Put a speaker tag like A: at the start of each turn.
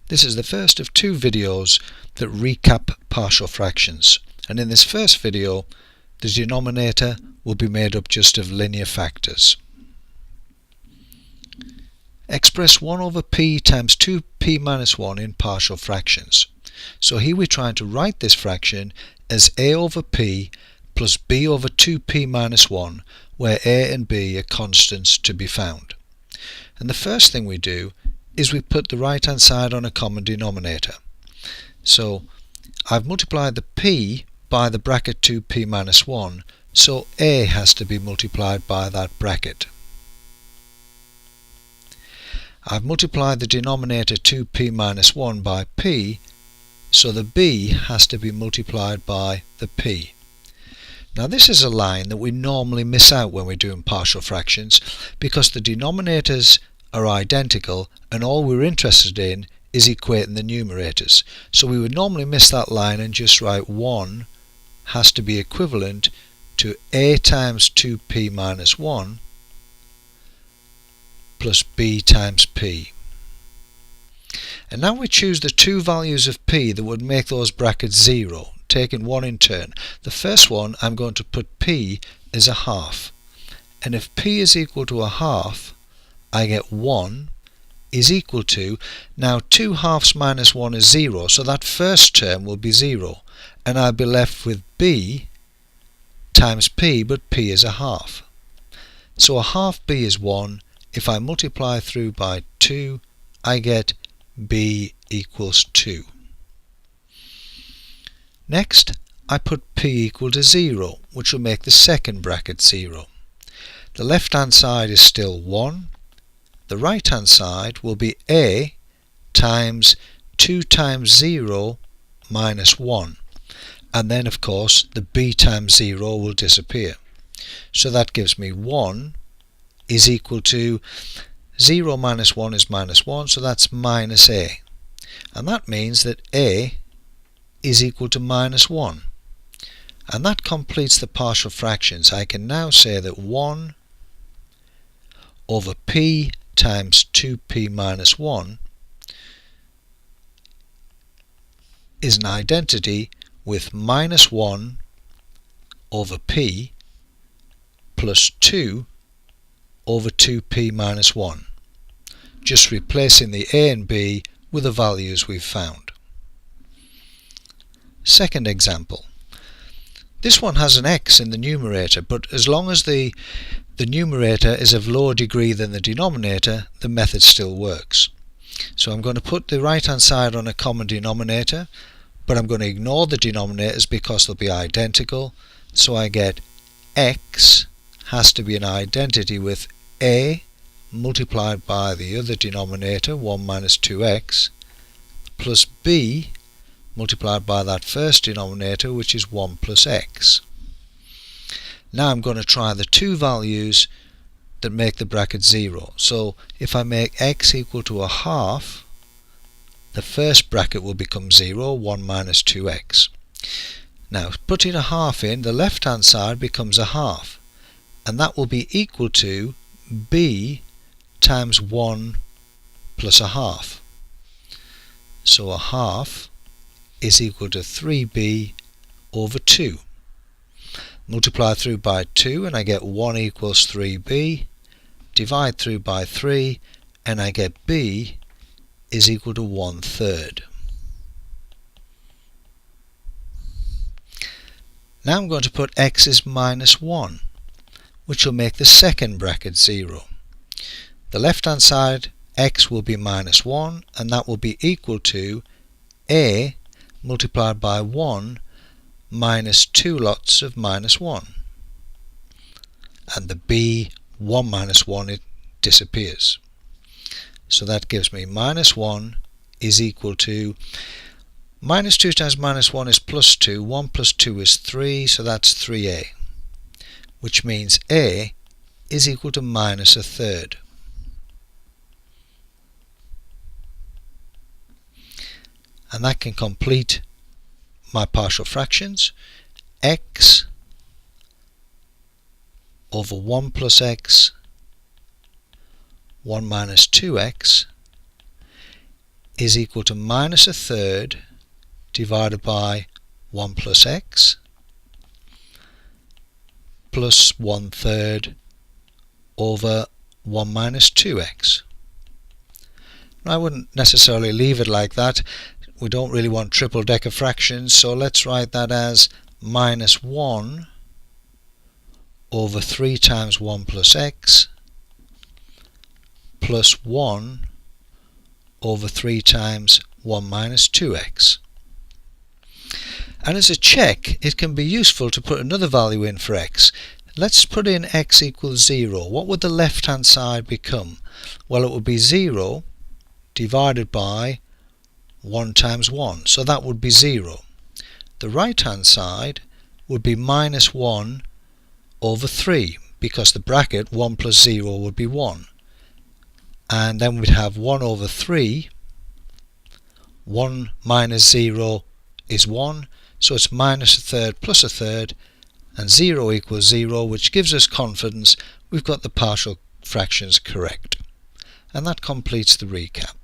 A: This is the first of two videos that recap partial fractions, and in this first video the denominator will be made up just of linear factors. Express 1 over p times 2p minus 1 in partial fractions. So here we're trying to write this fraction as a over p plus b over 2p minus 1, where a and b are constants to be found. And the first thing we do is we put the right hand side on a common denominator. So I've multiplied the p by the bracket 2p minus 1, so a has to be multiplied by that bracket. I've multiplied the denominator 2p minus 1 by p, so the b has to be multiplied by the p. Now this is a line that we normally miss out when we're doing partial fractions, because the denominators are identical and all we're interested in is equating the numerators. So we would normally miss that line and just write 1 has to be equivalent to a times 2p minus 1 plus b times p. And now we choose the two values of p that would make those brackets 0, taking one in turn. The first one, I'm going to put p as a half, and if p is equal to a half, I get 1 is equal to, now 2 halves minus 1 is 0, so that first term will be 0, and I'll be left with b times p, but p is a half. So a half b is 1. If I multiply through by 2, I get b equals 2. Next, I put p equal to 0, which will make the second bracket 0. The left hand side is still 1. The right hand side will be a times 2 times 0 minus 1. And then of course the b times 0 will disappear. So that gives me 1 is equal to 0 minus 1 is minus 1, so that's minus a. And that means that a is equal to minus 1. And that completes the partial fractions. I can now say that 1 over p times 2p minus 1 is an identity with minus 1 over p plus 2 over 2p minus 1, just replacing the a and b with the values we've found. Second example. This one has an x in the numerator, but as long as the numerator is of lower degree than the denominator, the method still works. So I'm going to put the right hand side on a common denominator, but I'm going to ignore the denominators because they'll be identical. So I get x has to be an identity with a multiplied by the other denominator, 1 minus 2x, plus b multiplied by that first denominator, which is 1 plus x. Now I'm going to try the two values that make the bracket 0. So if I make x equal to a half, the first bracket will become 0, 1 minus 2x. Now putting a half in, the left hand side becomes a half, and that will be equal to b times 1 plus a half. So a half is equal to 3b over 2. Multiply through by 2 and I get 1 equals 3b. Divide through by 3 and I get b is equal to 1/3. Now I'm going to put x as minus 1, which will make the second bracket 0. The left hand side, x will be minus 1, and that will be equal to a multiplied by 1 minus 2 lots of minus 1. And the b, 1 minus 1, it disappears. So that gives me minus 1 is equal to minus 2 times minus 1 is plus 2. 1 plus 2 is 3, so that's 3a. Which means a is equal to minus 1/3. And that can complete my partial fractions. X over 1 plus x 1 minus 2x is equal to minus a third divided by 1 plus x plus 1/3 over 1 minus 2x. I wouldn't necessarily leave it like that. We don't really want triple decker fractions, so let's write that as minus 1 over 3 times 1 plus x plus 1 over 3 times 1 minus 2x. And as a check, it can be useful to put another value in for x. Let's put in x equals 0. What would the left hand side become? Well, it would be 0 divided by 1 times 1, so that would be 0. The right hand side would be minus 1 over 3, because the bracket 1 plus 0 would be 1. And then we'd have 1 over 3. 1 minus 0 is 1, so it's minus a third plus a third, and 0 equals 0, which gives us confidence we've got the partial fractions correct. And that completes the recap.